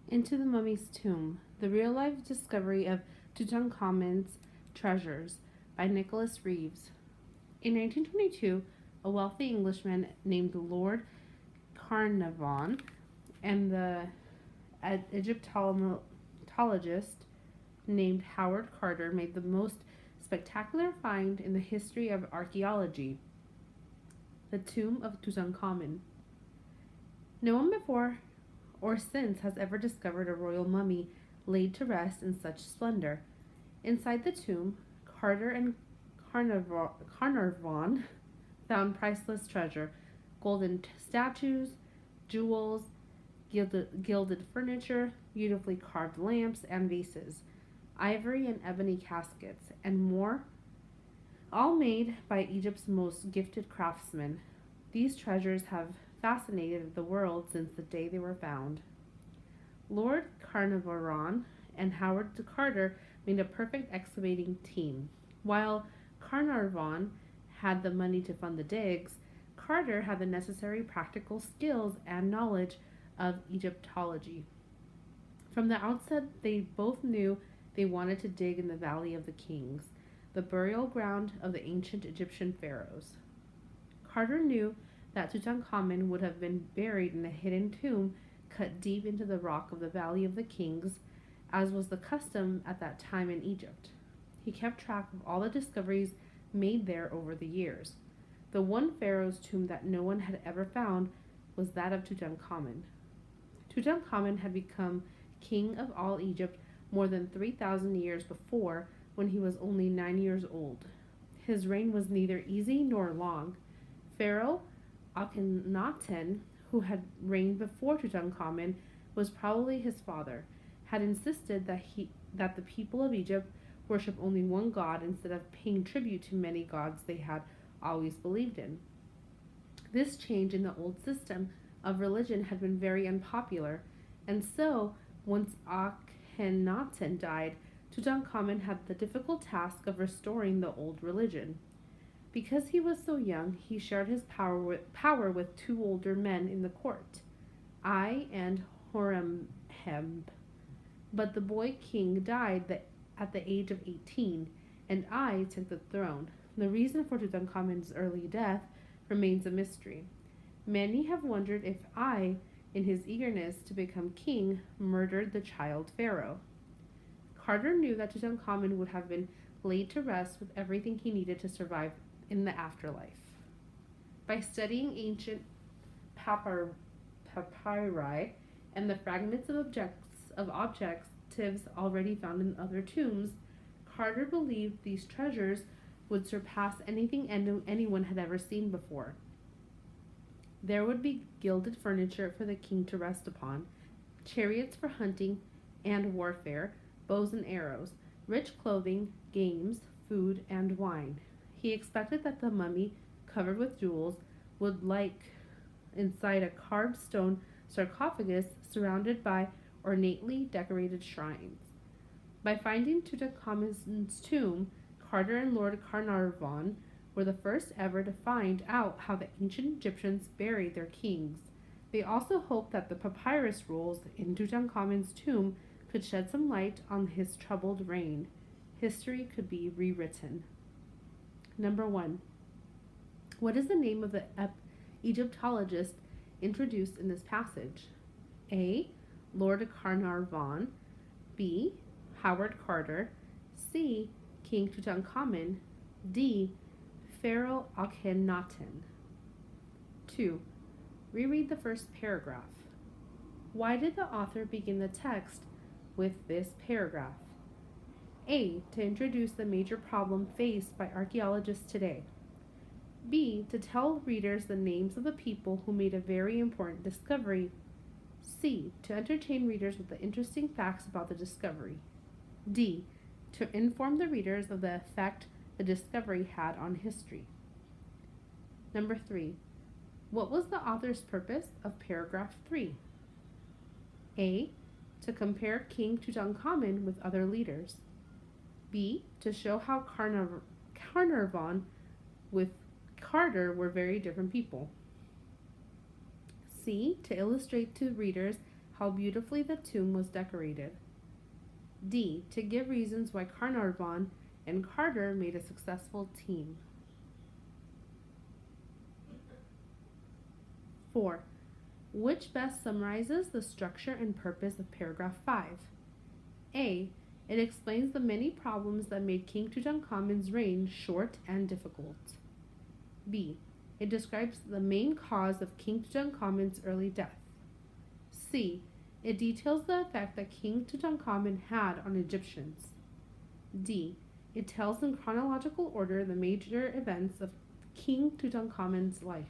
Into the Mummy's Tomb, the real-life discovery of Tutankhamun's treasures by Nicholas Reeves. In 1922, a wealthy Englishman named Lord Carnarvon and the Egyptologist named Howard Carter made the most spectacular find in the history of archaeology, the tomb of Tutankhamun. No one before or since has ever discovered a royal mummy laid to rest in such splendor. Inside the tomb, Carter and Carnarvon found priceless treasure: golden statues, jewels, gilded furniture, beautifully carved lamps and vases, ivory and ebony caskets, and more, all made by Egypt's most gifted craftsmen. These treasures have fascinated the world since the day they were found. Lord Carnarvon and Howard Carter made a perfect excavating team. While Carnarvon had the money to fund the digs, Carter had the necessary practical skills and knowledge of Egyptology. From the outset, they both knew they wanted to dig in the Valley of the Kings, the burial ground of the ancient Egyptian pharaohs. Carter knew that Tutankhamun would have been buried in a hidden tomb cut deep into the rock of the Valley of the Kings, as was the custom at that time in Egypt. He kept track of all the discoveries made there over the years. The one pharaoh's tomb that no one had ever found was that of Tutankhamun. Tutankhamun had become king of all Egypt more than 3,000 years before, when he was only 9 years old. His reign was neither easy nor long. Pharaoh Akhenaten, who had reigned before Tutankhamun, was probably his father, had insisted that the people of Egypt worship only one god instead of paying tribute to many gods they had always believed in. This change in the old system of religion had been very unpopular, and so, once Akhenaten died, Tutankhamun had the difficult task of restoring the old religion. Because he was so young, he shared his power with two older men in the court, Ai and Horemheb. But the boy king died at the age of 18, and Ai took the throne. The reason for Tutankhamun's early death remains a mystery. Many have wondered if Ai, in his eagerness to become king, murdered the child pharaoh. Carter knew that Tutankhamun would have been laid to rest with everything he needed to survive in the afterlife. By studying ancient papyri and the fragments of objectives already found in other tombs, Carter believed these treasures would surpass anything anyone had ever seen before. There would be gilded furniture for the king to rest upon, chariots for hunting and warfare, bows and arrows, rich clothing, games, food, and wine. He expected that the mummy, covered with jewels, would lie inside a carved stone sarcophagus surrounded by ornately decorated shrines. By finding Tutankhamun's tomb, Carter and Lord Carnarvon were the first ever to find out how the ancient Egyptians buried their kings. They also hoped that the papyrus rolls in Tutankhamun's tomb could shed some light on his troubled reign. History could be rewritten. Number 1. What is the name of the Egyptologist introduced in this passage? A. Lord Carnarvon. B. Howard Carter. C. King Tutankhamun. D. Pharaoh Akhenaten. 2. Reread the first paragraph. Why did the author begin the text with this paragraph? A. To introduce the major problem faced by archaeologists today. B. To tell readers the names of the people who made a very important discovery. C. To entertain readers with the interesting facts about the discovery. D. To inform the readers of the effect the discovery had on history. Number 3. What was the author's purpose of paragraph 3? A. To compare King Tutankhamun with other leaders. B. To show how Carnarvon with Carter were very different people. C. To illustrate to readers how beautifully the tomb was decorated. D. To give reasons why Carnarvon and Carter made a successful team. 4. Which best summarizes the structure and purpose of paragraph 5? A. It explains the many problems that made King Tutankhamun's reign short and difficult. B. It describes the main cause of King Tutankhamun's early death. C. It details the effect that King Tutankhamun had on Egyptians. D. It tells in chronological order the major events of King Tutankhamun's life.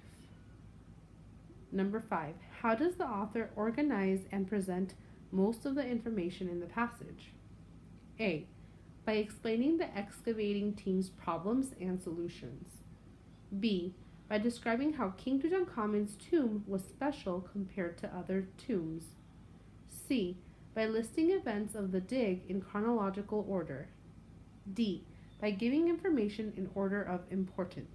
Number 5. How does the author organize and present most of the information in the passage? A. By explaining the excavating team's problems and solutions. B. By describing how King Tutankhamun's tomb was special compared to other tombs. C. By listing events of the dig in chronological order. D. By giving information in order of importance.